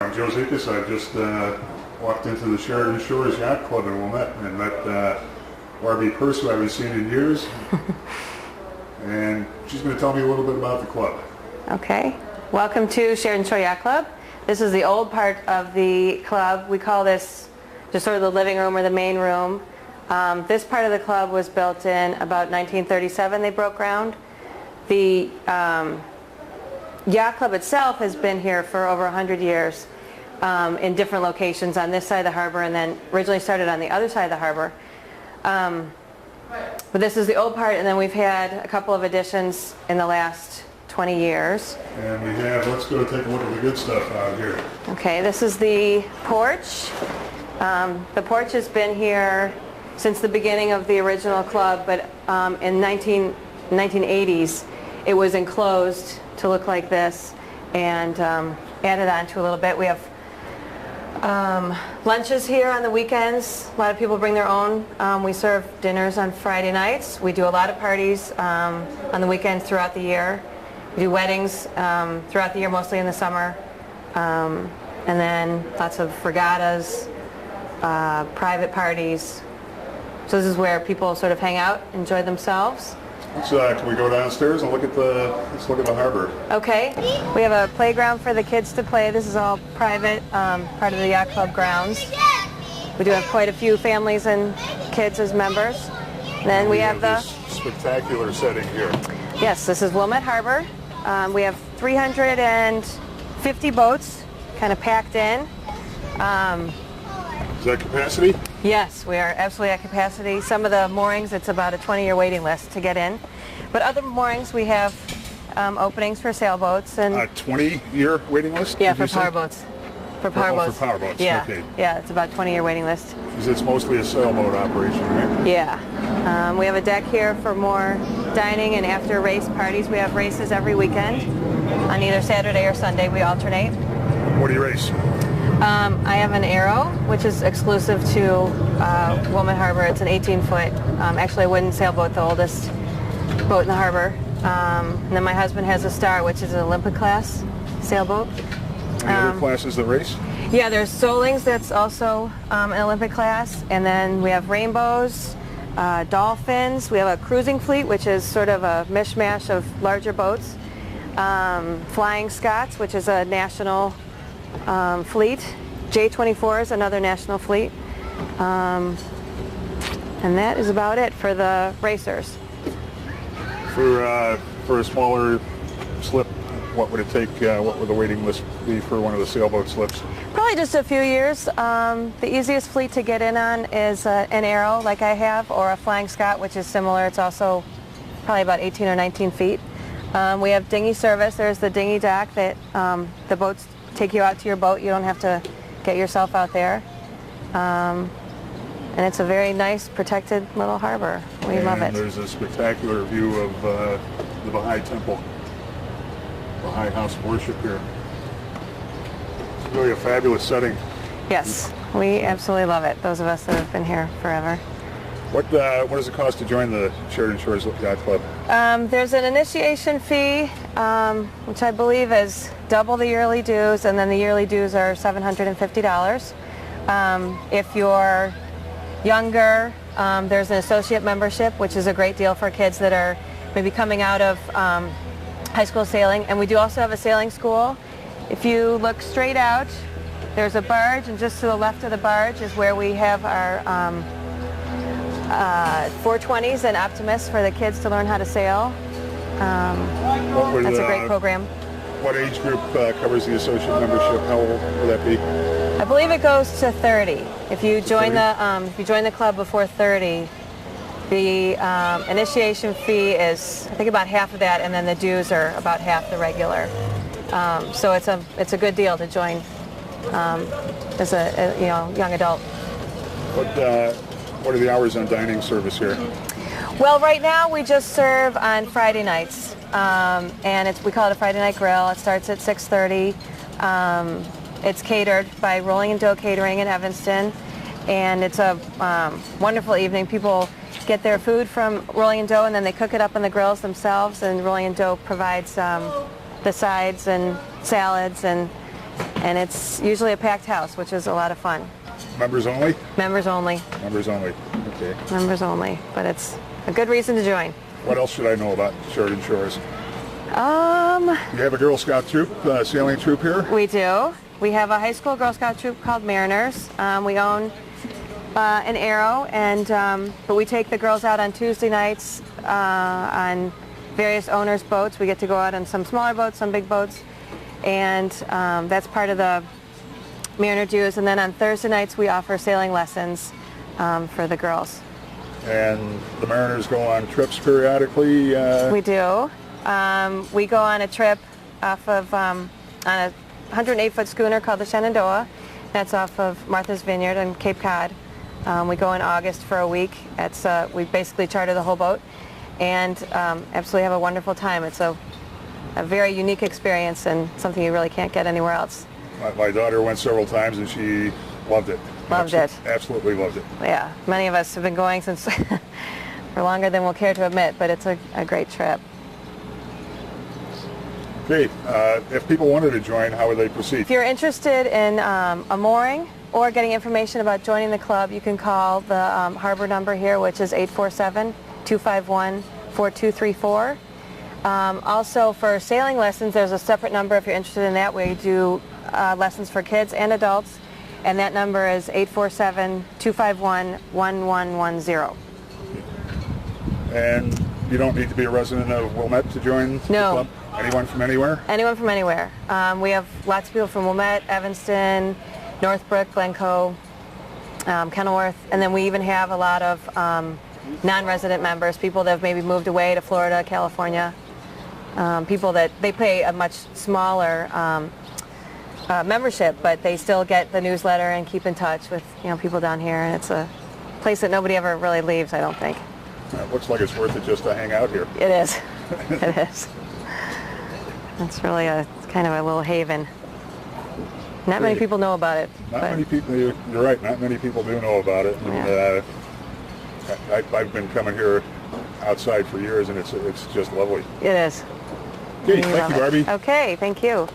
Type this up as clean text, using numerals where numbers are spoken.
I'm Joe Zikas. I just walked into the Sheridan Shore Yacht Club in Wilmette and met Barbie Purse, who I haven't seen in years. And she's going to tell me a little bit about the club. Okay. Welcome to Sheridan Shore Yacht Club. This is the old part of the club. We call this just sort of the living room or the main room. This part of the club was built in about 1937. They broke ground. The yacht club itself has been here for over 100 years in different locations on this side of the harbor, and then originally started on the other side of the harbor. But this is the old part, and then we've had a couple of additions in the last 20 years. And we have, let's go take a look at the good stuff out here. Okay, this is the porch. The porch has been here since the beginning of the original club, but in 1980s it was enclosed to look like this and added on to a little bit. We have lunches here on the weekends. A lot of people bring their own. We serve dinners on Friday nights. We do a lot of parties on the weekends throughout the year. We do weddings throughout the year, mostly in the summer. And then lots of regattas, private parties. So this is where people sort of hang out, enjoy themselves. Can we go downstairs and let's look at the harbor? Okay. We have a playground for the kids to play. This is all private, part of the yacht club grounds. We do have quite a few families and kids as members. And then we have this spectacular setting here. Yes, this is Wilmette Harbor. We have 350 boats kind of packed in. Is that capacity? Yes, we are absolutely at capacity. Some of the moorings, it's about a 20-year waiting list to get in. But other moorings, we have openings for sailboats. And a 20-year waiting list? Yeah, for power boats. For power boats. For power boats, yeah. okay. Yeah, it's about a 20-year waiting list. Because it's mostly a sailboat operation, right? Yeah. We have a deck here for more dining and after race parties. We have races every weekend on either Saturday or Sunday. We alternate. What do you race? I have an Arrow, which is exclusive to Wilmette Harbor. It's an 18-foot, actually a wooden sailboat, the oldest boat in the harbor. And then my husband has a Star, which is an Olympic class sailboat. Any other classes that race? Yeah, there's Solings, that's also an Olympic class. And then we have Rainbows, Dolphins. We have a cruising fleet, which is sort of a mishmash of larger boats. Flying Scots, which is a national fleet. J-24 is another national fleet. And that is about it for the racers. For a smaller slip, what would it take, what would the waiting list be for one of the sailboat slips? Probably just a few years. The easiest fleet to get in on is an Arrow like I have, or a Flying Scot, which is similar. It's also probably about 18 or 19 feet. We have dinghy service. There's the dinghy dock that the boats take you out to your boat. You don't have to get yourself out there. And it's a very nice, protected little harbor. We love it. And there's a spectacular view of the Baha'i Temple, Baha'i House of Worship here. It's really a fabulous setting. Yes, we absolutely love it, those of us that have been here forever. What does it cost to join the Sheridan Shore Yacht Club? There's an initiation fee, which I believe is double the yearly dues, and then the yearly dues are $750. If you're younger, there's an associate membership, which is a great deal for kids that are maybe coming out of high school sailing. And we do also have a sailing school. If you look straight out, there's a barge, and just to the left of the barge is where we have our 420s and Optimists for the kids to learn how to sail. That's a great program. What age group covers the associate membership? How old will that be? I believe it goes to 30. If you join the club before 30, the initiation fee is, I think, about half of that, and then the dues are about half the regular. So it's a good deal to join as a young adult. What are the hours on dining service here? Well, right now we just serve on Friday nights, and we call it a Friday night grill. It starts at 6:30. It's catered by Rolling and Dough Catering in Evanston, and it's a wonderful evening. People get their food from Rolling and Dough, and then they cook it up on the grills themselves, and Rolling and Dough provides the sides and salads and And it's usually a packed house, which is a lot of fun. Members only? Members only. Members only. Okay. Members only, but it's a good reason to join. What else should I know about Sheridan Shores? Um, You have a Girl Scout troop, sailing troop here? we do. We have a high school Girl Scout troop called Mariners. We own an Arrow, and but we take the girls out on Tuesday nights on various owners' boats. We get to go out on some smaller boats, some big boats, and that's part of the Mariner dues. And then on Thursday nights we offer sailing lessons for the girls. And the Mariners go on trips periodically? We do. We go on a trip off of on a 108-foot schooner called the Shenandoah. That's off of Martha's Vineyard in Cape Cod. We go in August for a week. We basically charter the whole boat and absolutely have a wonderful time. It's a very unique experience and something you really can't get anywhere else. My daughter went several times and she loved it. Loved it. Absolutely loved it. Yeah, many of us have been going since for longer than we'll care to admit, but it's a great trip. Okay, if people wanted to join, how would they proceed? If you're interested in a mooring or getting information about joining the club, you can call the harbor number here, which is 847-251-4234. Also, for sailing lessons, there's a separate number if you're interested in that, where you do lessons for kids and adults, and that number is 847-251-1110. And you don't need to be a resident of Wilmette to join the club? Anyone from anywhere? Anyone from anywhere. We have lots of people from Wilmette, Evanston, Northbrook, Glencoe, Kenilworth, and then we even have a lot of non-resident members, people that have maybe moved away to Florida, California, people that they pay a much smaller membership, but they still get the newsletter and keep in touch with people down here, and it's a place that nobody ever really leaves, I don't think. It looks like it's worth it just to hang out here. It is. It is. It's really kind of a little haven. Not many people know about it. Not many people. You're right. Not many people do know about it. And, I've been coming here outside for years, and it's just lovely. It is. Okay, thank you, Barbie. Okay, thank you.